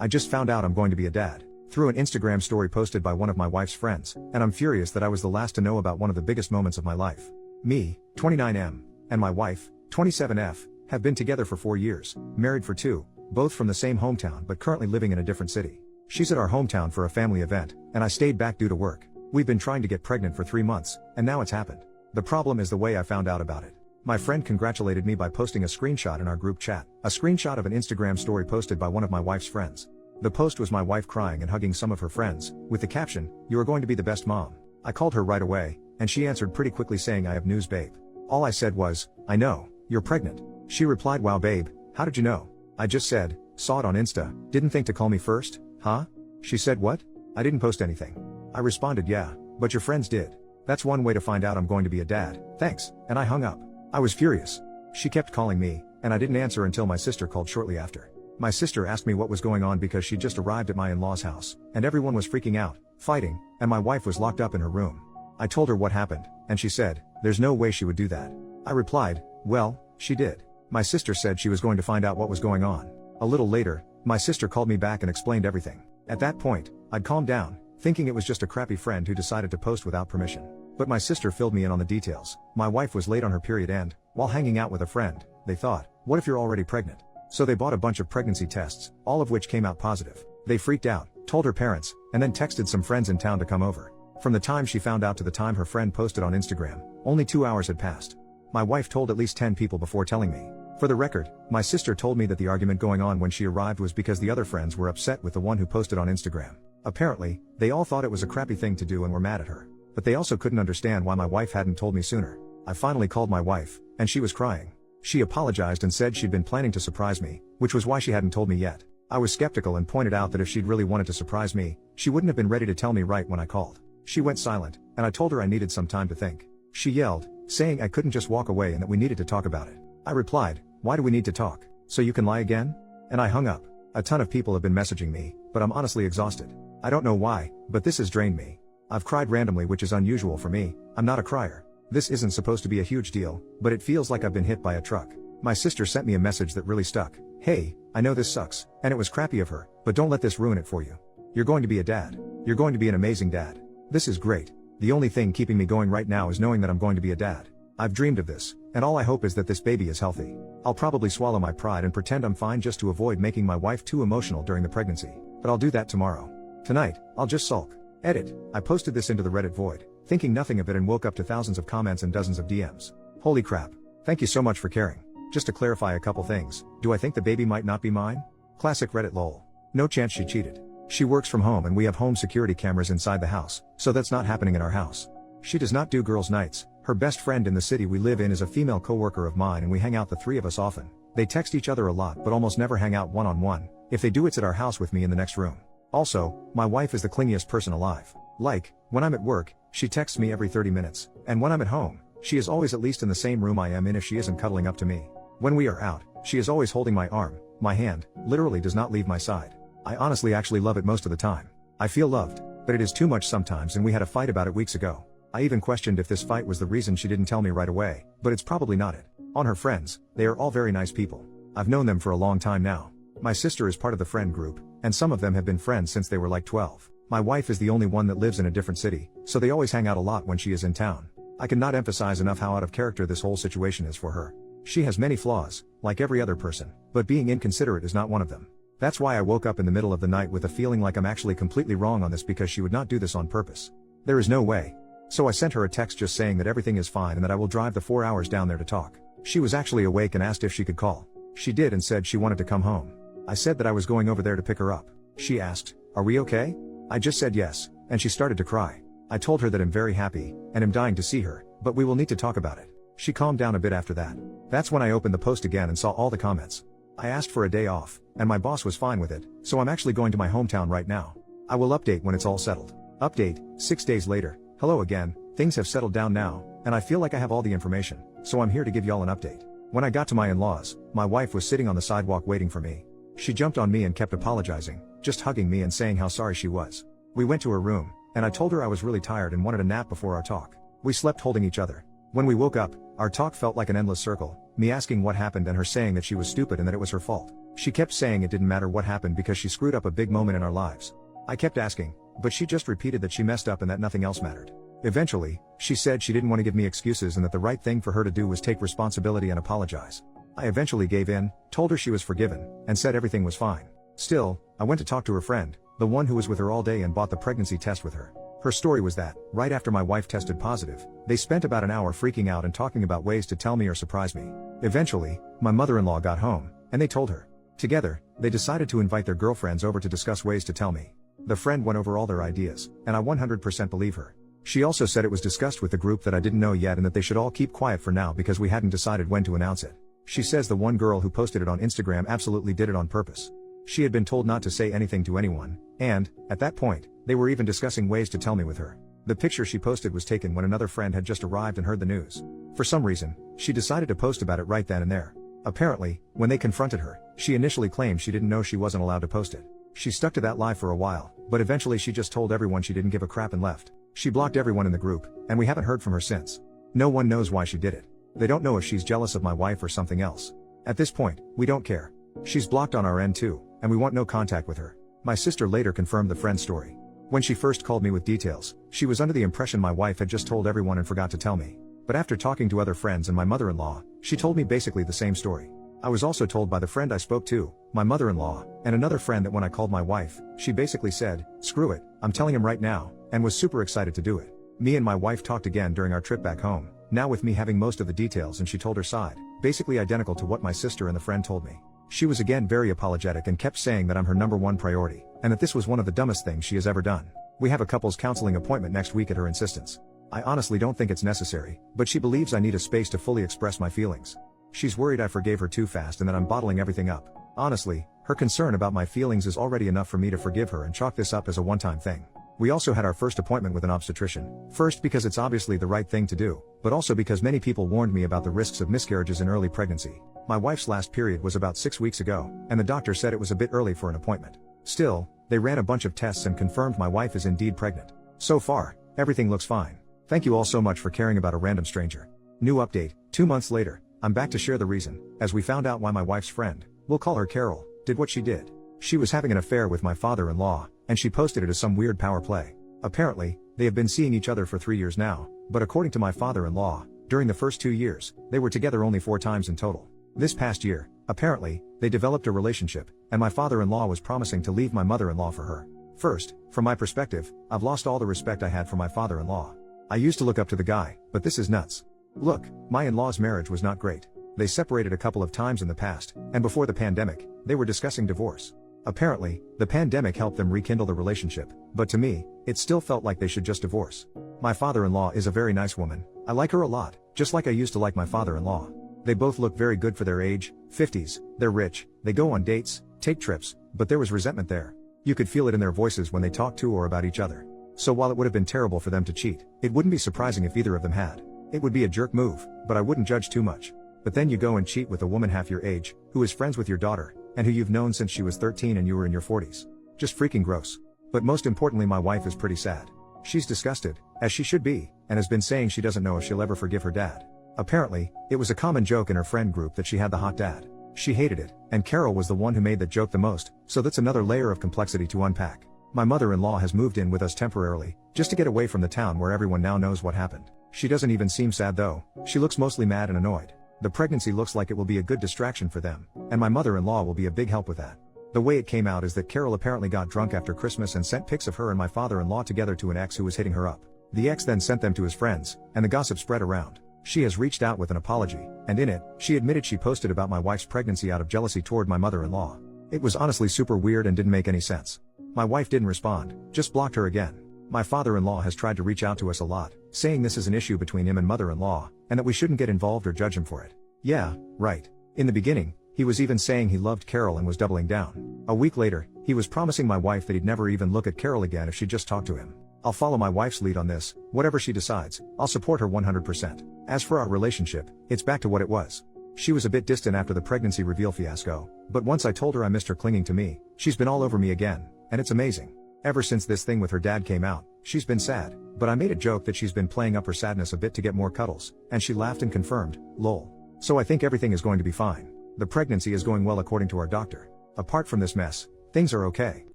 I just found out I'm going to be a dad. Through an Instagram story posted by one of my wife's friends, and I'm furious that I was the last to know about one of the biggest moments of my life. Me, 29M, and my wife, 27F, have been together for 4 years, married for 2, both from the same hometown but currently living in a different city. She's at our hometown for a family event, and I stayed back due to work. We've been trying to get pregnant for 3 months, and now it's happened. The problem is the way I found out about it. My friend congratulated me by posting a screenshot in our group chat, a screenshot of an Instagram story posted by one of my wife's friends. The post was my wife crying and hugging some of her friends, with the caption, "You are going to be the best mom." I called her right away, and she answered pretty quickly saying, "I have news, babe." All I said was, "I know, you're pregnant." She replied, "Wow, babe, how did you know?" I just said, "Saw it on Insta, didn't think to call me first, huh?" She said, "What? I didn't post anything." I responded, "Yeah, but your friends did. That's one way to find out I'm going to be a dad, thanks," and I hung up. I was furious. She kept calling me, and I didn't answer until my sister called shortly after. My sister asked me what was going on because she just arrived at my in-laws' house, and everyone was freaking out, fighting, and my wife was locked up in her room. I told her what happened, and she said, "There's no way she would do that." I replied, "Well, she did." My sister said she was going to find out what was going on. A little later, my sister called me back and explained everything. At that point, I'd calmed down, thinking it was just a crappy friend who decided to post without permission. But my sister filled me in on the details. My wife was late on her period and, while hanging out with a friend, they thought, "What if you're already pregnant?" So they bought a bunch of pregnancy tests, all of which came out positive. They freaked out, told her parents, and then texted some friends in town to come over. From the time she found out to the time her friend posted on Instagram, only 2 hours had passed. My wife told at least 10 people before telling me. For the record, my sister told me that the argument going on when she arrived was because the other friends were upset with the one who posted on Instagram. Apparently, they all thought it was a crappy thing to do and were mad at her. But they also couldn't understand why my wife hadn't told me sooner. I finally called my wife, and she was crying. She apologized and said she'd been planning to surprise me, which was why she hadn't told me yet. I was skeptical and pointed out that if she'd really wanted to surprise me, she wouldn't have been ready to tell me right when I called. She went silent, and I told her I needed some time to think. She yelled, saying I couldn't just walk away and that we needed to talk about it. I replied, "Why do we need to talk? So you can lie again?" And I hung up. A ton of people have been messaging me, but I'm honestly exhausted. I don't know why, but this has drained me. I've cried randomly, which is unusual for me. I'm not a crier. This isn't supposed to be a huge deal, but it feels like I've been hit by a truck. My sister sent me a message that really stuck. "Hey, I know this sucks, and it was crappy of her, but don't let this ruin it for you. You're going to be a dad. You're going to be an amazing dad. This is great. The only thing keeping me going right now is knowing that I'm going to be a dad. I've dreamed of this, and all I hope is that this baby is healthy. I'll probably swallow my pride and pretend I'm fine just to avoid making my wife too emotional during the pregnancy, but I'll do that tomorrow. Tonight, I'll just sulk." Edit. I posted this into the Reddit void, thinking nothing of it, and woke up to thousands of comments and dozens of DMs. Holy crap. Thank you so much for caring. Just to clarify a couple things, do I think the baby might not be mine? Classic Reddit lol. No chance she cheated. She works from home and we have home security cameras inside the house, so that's not happening in our house. She does not do girls' nights. Her best friend in the city we live in is a female coworker of mine and we hang out, the three of us, often. They text each other a lot but almost never hang out one-on-one. If they do, it's at our house with me in the next room. Also, my wife is the clingiest person alive. Like, when I'm at work, she texts me every 30 minutes, and when I'm at home, she is always at least in the same room I am in if she isn't cuddling up to me. When we are out, she is always holding my arm, my hand, literally does not leave my side. I honestly actually love it most of the time. I feel loved, but it is too much sometimes, and we had a fight about it weeks ago. I even questioned if this fight was the reason she didn't tell me right away, but it's probably not it. On her friends, they are all very nice people. I've known them for a long time now. My sister is part of the friend group, and some of them have been friends since they were like 12. My wife is the only one that lives in a different city, so they always hang out a lot when she is in town. I cannot emphasize enough how out of character this whole situation is for her. She has many flaws, like every other person, but being inconsiderate is not one of them. That's why I woke up in the middle of the night with a feeling like I'm actually completely wrong on this, because she would not do this on purpose. There is no way. So I sent her a text just saying that everything is fine and that I will drive the 4 hours down there to talk. She was actually awake and asked if she could call. She did and said she wanted to come home. I said that I was going over there to pick her up. She asked, "Are we okay?" I just said yes, and she started to cry. I told her that I'm very happy, and am dying to see her, but we will need to talk about it. She calmed down a bit after that. That's when I opened the post again and saw all the comments. I asked for a day off, and my boss was fine with it, so I'm actually going to my hometown right now. I will update when it's all settled. Update, 6 days later. Hello again, things have settled down now, and I feel like I have all the information, so I'm here to give y'all an update. When I got to my in-laws, my wife was sitting on the sidewalk waiting for me. She jumped on me and kept apologizing, just hugging me and saying how sorry she was. We went to her room, and I told her I was really tired and wanted a nap before our talk. We slept holding each other. When we woke up, our talk felt like an endless circle, me asking what happened and her saying that she was stupid and that it was her fault. She kept saying it didn't matter what happened because she screwed up a big moment in our lives. I kept asking, but she just repeated that she messed up and that nothing else mattered. Eventually, she said she didn't want to give me excuses and that the right thing for her to do was take responsibility and apologize. I eventually gave in, told her she was forgiven, and said everything was fine. Still, I went to talk to her friend, the one who was with her all day and bought the pregnancy test with her. Her story was that, right after my wife tested positive, they spent about an hour freaking out and talking about ways to tell me or surprise me. Eventually, my mother-in-law got home, and they told her. Together, they decided to invite their girlfriends over to discuss ways to tell me. The friend went over all their ideas, and I 100% believe her. She also said it was discussed with the group that I didn't know yet and that they should all keep quiet for now because we hadn't decided when to announce it. She says the one girl who posted it on Instagram absolutely did it on purpose. She had been told not to say anything to anyone, and, at that point, they were even discussing ways to tell me with her. The picture she posted was taken when another friend had just arrived and heard the news. For some reason, she decided to post about it right then and there. Apparently, when they confronted her, she initially claimed she didn't know she wasn't allowed to post it. She stuck to that lie for a while, but eventually she just told everyone she didn't give a crap and left. She blocked everyone in the group, and we haven't heard from her since. No one knows why she did it. They don't know if she's jealous of my wife or something else. At this point, we don't care. She's blocked on our end too, and we want no contact with her. My sister later confirmed the friend's story. When she first called me with details, she was under the impression my wife had just told everyone and forgot to tell me. But after talking to other friends and my mother-in-law, she told me basically the same story. I was also told by the friend I spoke to, my mother-in-law, and another friend that when I called my wife, she basically said, "Screw it, I'm telling him right now," and was super excited to do it. Me and my wife talked again during our trip back home, now with me having most of the details, and she told her side, basically identical to what my sister and the friend told me. She was again very apologetic and kept saying that I'm her #1 priority, and that this was one of the dumbest things she has ever done. We have a couples counseling appointment next week at her insistence. I honestly don't think it's necessary, but she believes I need a space to fully express my feelings. She's worried I forgave her too fast and that I'm bottling everything up. Honestly, her concern about my feelings is already enough for me to forgive her and chalk this up as a one-time thing. We also had our first appointment with an obstetrician, first because it's obviously the right thing to do, but also because many people warned me about the risks of miscarriages in early pregnancy. My wife's last period was about 6 weeks ago, and the doctor said it was a bit early for an appointment. Still, they ran a bunch of tests and confirmed my wife is indeed pregnant. So far, everything looks fine. Thank you all so much for caring about a random stranger. New update, 2 months later, I'm back to share the reason, as we found out why my wife's friend, we'll call her Carol, did what she did. She was having an affair with my father-in-law, and she posted it as some weird power play. Apparently, they have been seeing each other for 3 years now, but according to my father-in-law, during the first 2 years, they were together only 4 times in total. This past year, apparently, they developed a relationship, and my father-in-law was promising to leave my mother-in-law for her. First, from my perspective, I've lost all the respect I had for my father-in-law. I used to look up to the guy, but this is nuts. Look, my in-laws' marriage was not great. They separated a couple of times in the past, and before the pandemic, they were discussing divorce. Apparently, the pandemic helped them rekindle the relationship, but to me, it still felt like they should just divorce. My father-in-law is a very nice woman. I like her a lot, just like I used to like my father-in-law. They both look very good for their age, 50s, they're rich, they go on dates, take trips, but there was resentment there. You could feel it in their voices when they talked to or about each other. So while it would have been terrible for them to cheat, it wouldn't be surprising if either of them had. It would be a jerk move, but I wouldn't judge too much. But then you go and cheat with a woman half your age, who is friends with your daughter, and who you've known since she was 13 and you were in your 40s. Just freaking gross. But most importantly, my wife is pretty sad. She's disgusted, as she should be, and has been saying she doesn't know if she'll ever forgive her dad. Apparently, it was a common joke in her friend group that she had the hot dad. She hated it, and Carol was the one who made that joke the most, so that's another layer of complexity to unpack. My mother-in-law has moved in with us temporarily, just to get away from the town where everyone now knows what happened. She doesn't even seem sad though, she looks mostly mad and annoyed. The pregnancy looks like it will be a good distraction for them, and my mother-in-law will be a big help with that. The way it came out is that Carol apparently got drunk after Christmas and sent pics of her and my father-in-law together to an ex who was hitting her up. The ex then sent them to his friends, and the gossip spread around. She has reached out with an apology, and in it, she admitted she posted about my wife's pregnancy out of jealousy toward my mother-in-law. It was honestly super weird and didn't make any sense. My wife didn't respond, just blocked her again. My father-in-law has tried to reach out to us a lot, saying this is an issue between him and mother-in-law, and that we shouldn't get involved or judge him for it. Yeah, right. In the beginning, he was even saying he loved Carol and was doubling down. A week later, he was promising my wife that he'd never even look at Carol again if she just talked to him. I'll follow my wife's lead on this, whatever she decides, I'll support her 100%. As for our relationship, it's back to what it was. She was a bit distant after the pregnancy reveal fiasco, but once I told her I missed her clinging to me, she's been all over me again, and it's amazing. Ever since this thing with her dad came out, she's been sad, but I made a joke that she's been playing up her sadness a bit to get more cuddles, and she laughed and confirmed, lol. So I think everything is going to be fine. The pregnancy is going well according to our doctor. Apart from this mess, things are okay.